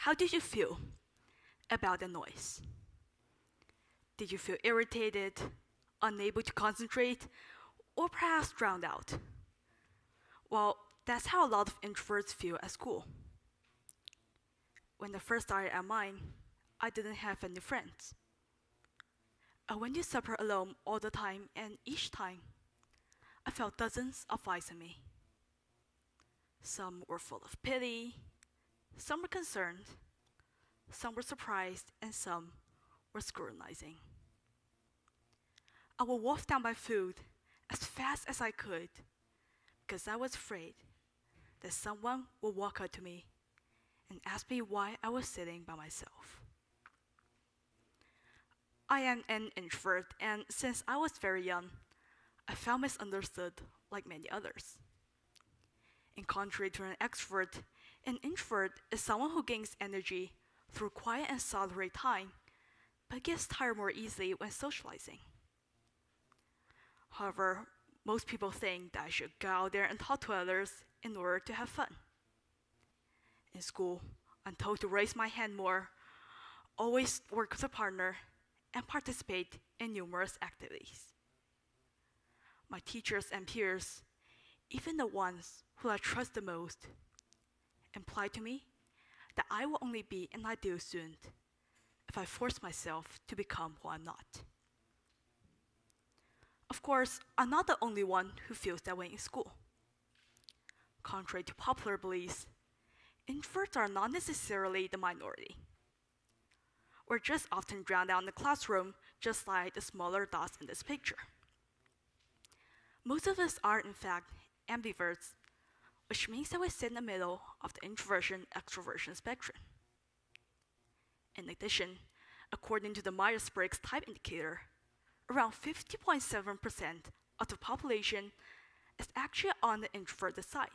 How did you feel about the noise? Did you feel irritated, unable to concentrate, or perhaps drowned out? Well, that's how a lot of introverts feel at school. When I first started at mine, I didn't have any friends. I went to supper alone all the time, and each time, I felt dozens of eyes on me. Some were full of pity, some were concerned, some were surprised, and some were scrutinizing. I would wolf down my food as fast as I could because I was afraid that someone would walk up to me and ask me why I was sitting by myself. I am an introvert, and since I was very young, I felt misunderstood like many others. And contrary to an extrovert, an introvert is someone who gains energy through quiet and solitary time, but gets tired more easily when socializing. However, most people think that I should go out there and talk to others in order to have fun. In school, I'm told to raise my hand more, always work with a partner, and participate in numerous activities. My teachers and peers, even the ones who I trust the most, imply to me that I will only be an ideal student if I force myself to become who I'm not. Of course, I'm not the only one who feels that way in school. Contrary to popular beliefs, introverts are not necessarily the minority. We're just often drowned out in the classroom, just like the smaller dots in this picture. Most of us are, in fact, ambiverts, which means that we sit in the middle of the introversion-extroversion spectrum. In addition, according to the Myers-Briggs Type Indicator, around 50.7% of the population is actually on the introverted side.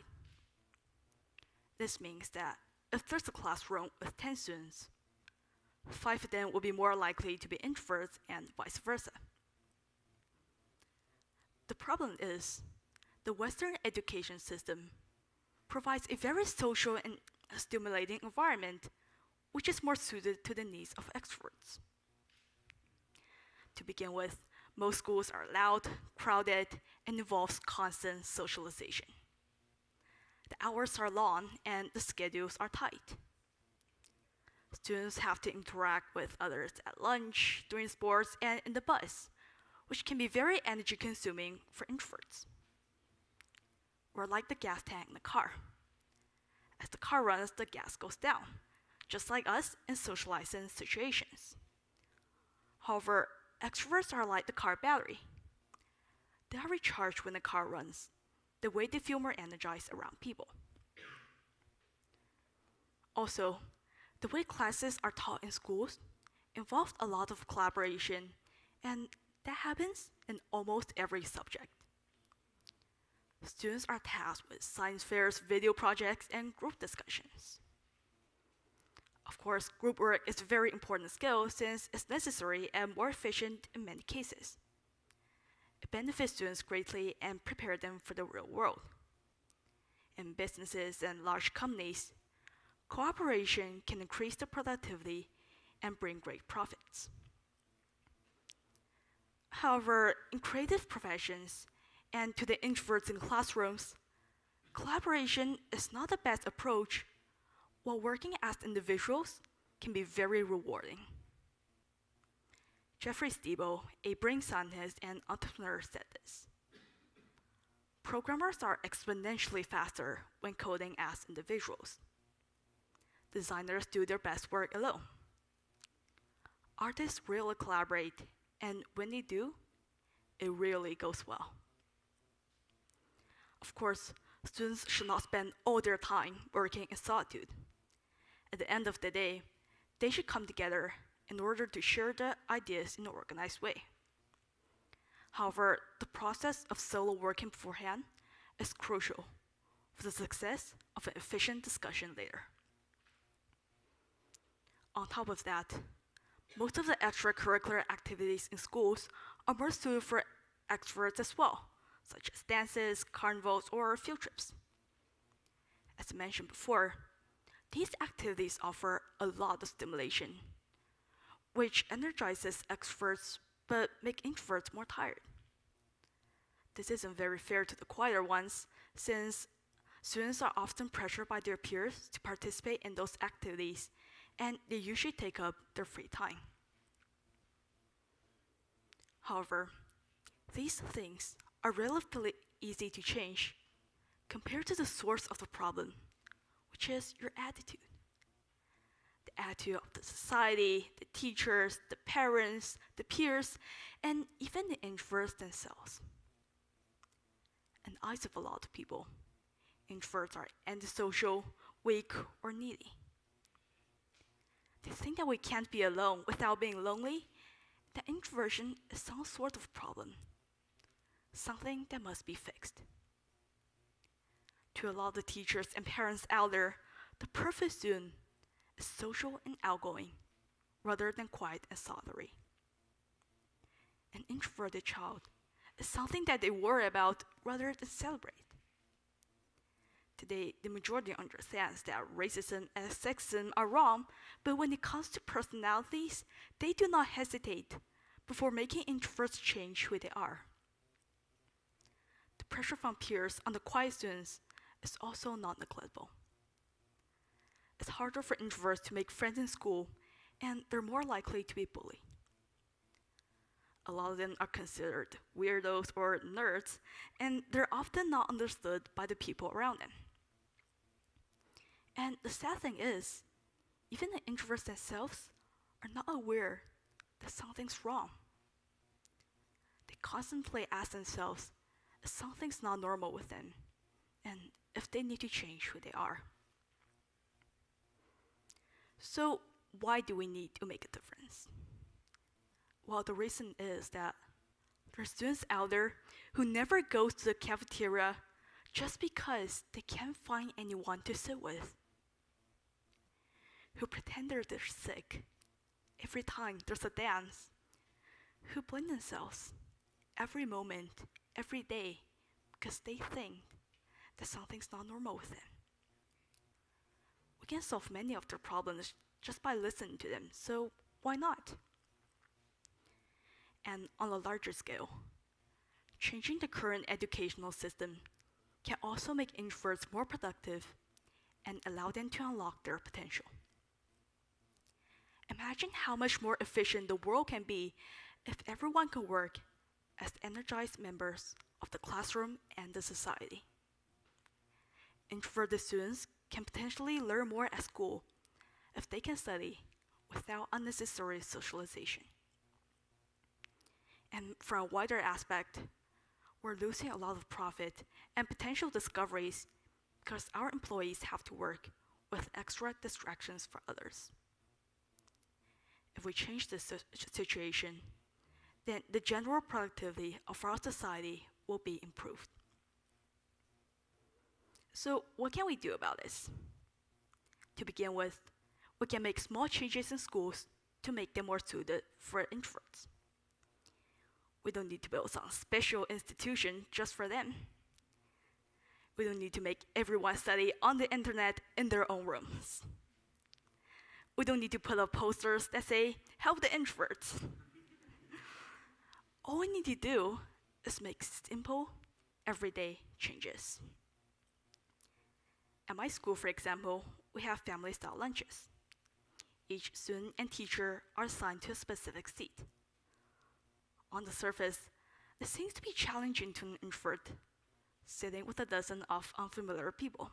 This means that if there's a classroom with 10 students, 5 of them will be more likely to be introverts and vice versa. The problem is, the Western education system provides a very social and stimulating environment which is more suited to the needs of extroverts. To begin with, most schools are loud, crowded, and involves constant socialization. The hours are long and the schedules are tight. Students have to interact with others at lunch, during sports, and in the bus, which can be very energy consuming for introverts. We're like the gas tank in the car. As the car runs, the gas goes down, just like us in socializing situations. However, extroverts are like the car battery. They are recharged when the car runs, the way they feel more energized around people. Also, the way classes are taught in schools involves a lot of collaboration, and that happens in almost every subject. Students are tasked with science fairs, video projects, and group discussions. Of course, group work is a very important skill since it's necessary and more efficient in many cases. It benefits students greatly and prepares them for the real world. In businesses and large companies, cooperation can increase the productivity and bring great profits. However, in creative professions and to the introverts in classrooms, collaboration is not the best approach, while working as individuals can be very rewarding. Jeffrey Stebo, a brain scientist and entrepreneur, said this: "Programmers are exponentially faster when coding as individuals. Designers do their best work alone. Artists really collaborate, and when they do, it really goes well." Of course, students should not spend all their time working in solitude. At the end of the day, they should come together in order to share their ideas in an organized way. However, the process of solo working beforehand is crucial for the success of an efficient discussion later. On top of that, most of the extracurricular activities in schools are more suited for extroverts as well, such as dances, carnivals, or field trips. As mentioned before, These activities offer a lot of stimulation, which energizes extroverts but make introverts more tired. This isn't very fair to the quieter ones, since students are often pressured by their peers to participate in those activities, and they usually take up their free time. However, these things are relatively easy to change compared to the source of the problem, which is your attitude. The attitude of the society, the teachers, the parents, the peers, and even the introverts themselves. In the eyes of a lot of people, introverts are antisocial, weak, or needy. They think that we can't be alone without being lonely, that introversion is some sort of problem, something that must be fixed. To a lot of teachers and parents out there, the perfect student is social and outgoing, rather than quiet and solitary. An introverted child is something that they worry about rather than celebrate. Today, the majority understands that racism and sexism are wrong, but when it comes to personalities, they do not hesitate before making introverts change who they are. The pressure from peers on the quiet students is also not neglectable. It's harder for introverts to make friends in school, and they're more likely to be bullied. A lot of them are considered weirdos or nerds, and they're often not understood by the people around them. And the sad thing is, even the introverts themselves are not aware that something's wrong. They constantly ask themselves if something's not normal with them, and if they need to change who they are. So, why do we need to make a difference? Well, the reason is that there are students out there who never go to the cafeteria just because they can't find anyone to sit with, who pretend they're sick every time there's a dance, who blame themselves every moment, every day, because they think that something's not normal with them. We can solve many of their problems just by listening to them, so why not? And on a larger scale, changing the current educational system can also make introverts more productive and allow them to unlock their potential. Imagine how much more efficient the world can be if everyone could work as energized members of the classroom and the society. Introverted students can potentially learn more at school if they can study without unnecessary socialization. And from a wider aspect, we're losing a lot of profit and potential discoveries because our employees have to work with extra distractions for others. If we change this situation, then the general productivity of our society will be improved. So, what can we do about this? To begin with, we can make small changes in schools to make them more suited for introverts. We don't need to build some special institution just for them. We don't need to make everyone study on the internet in their own rooms. We don't need to put up posters that say, help the introverts. All we need to do is make simple, everyday changes. At my school, for example, we have family-style lunches. Each student and teacher are assigned to a specific seat. On the surface, it seems to be challenging to an introvert, sitting with a dozen of unfamiliar people.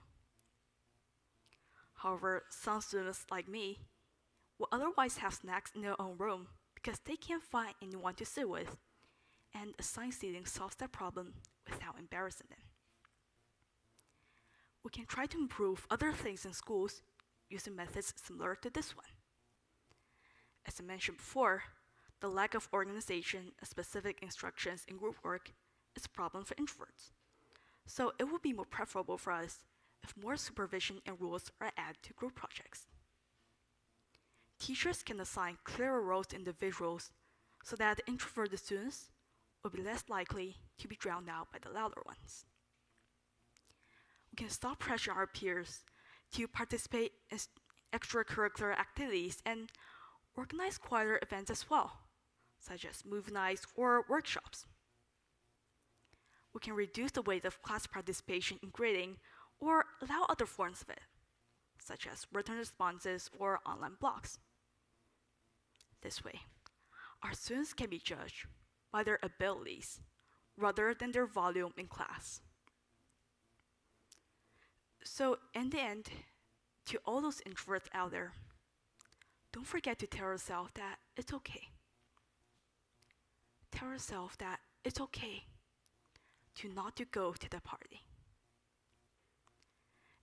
However, some students like me will otherwise have snacks in their own room because they can't find anyone to sit with, and assigned seating solves that problem without embarrassing them. We can try to improve other things in schools using methods similar to this one. As I mentioned before, the lack of organization and specific instructions in group work is a problem for introverts. So it would be more preferable for us if more supervision and rules are added to group projects. Teachers can assign clearer roles to individuals so that the introverted students will be less likely to be drowned out by the louder ones. We can stop pressuring our peers to participate in extracurricular activities and organize quieter events as well, such as movie nights or workshops. We can reduce the weight of class participation in grading or allow other forms of it, such as written responses or online blogs. This way, our students can be judged by their abilities rather than their volume in class. So in the end, to all those introverts out there, don't forget to tell yourself that it's okay. Tell yourself that it's okay to not to go to the party.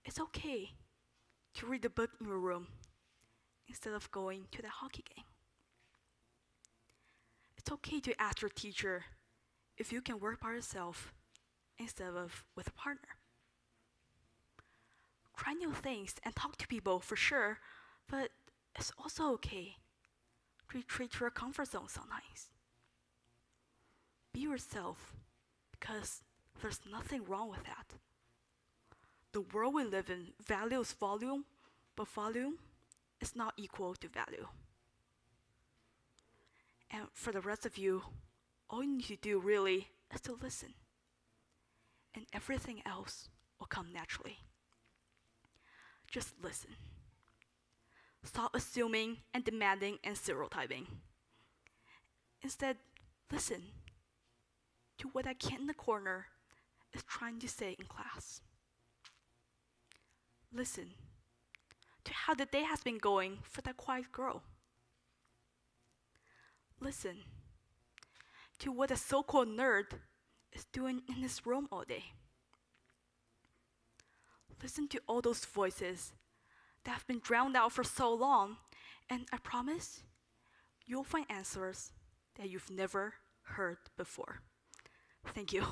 It's okay to read the book in your room instead of going to the hockey game. It's okay to ask your teacher if you can work by yourself instead of with a partner. Try new things and talk to people for sure, but it's also okay to retreat to your comfort zone sometimes. Be yourself, because there's nothing wrong with that. The world we live in values volume, but volume is not equal to value. And for the rest of you, all you need to do really is to listen. And everything else will come naturally. Just listen. Stop assuming and demanding and stereotyping. Instead, listen to what that kid in the corner is trying to say in class. Listen to how the day has been going for that quiet girl. Listen to what a so-called nerd is doing in his room all day. Listen to all those voices that have been drowned out for so long, and I promise you'll find answers that you've never heard before. Thank you.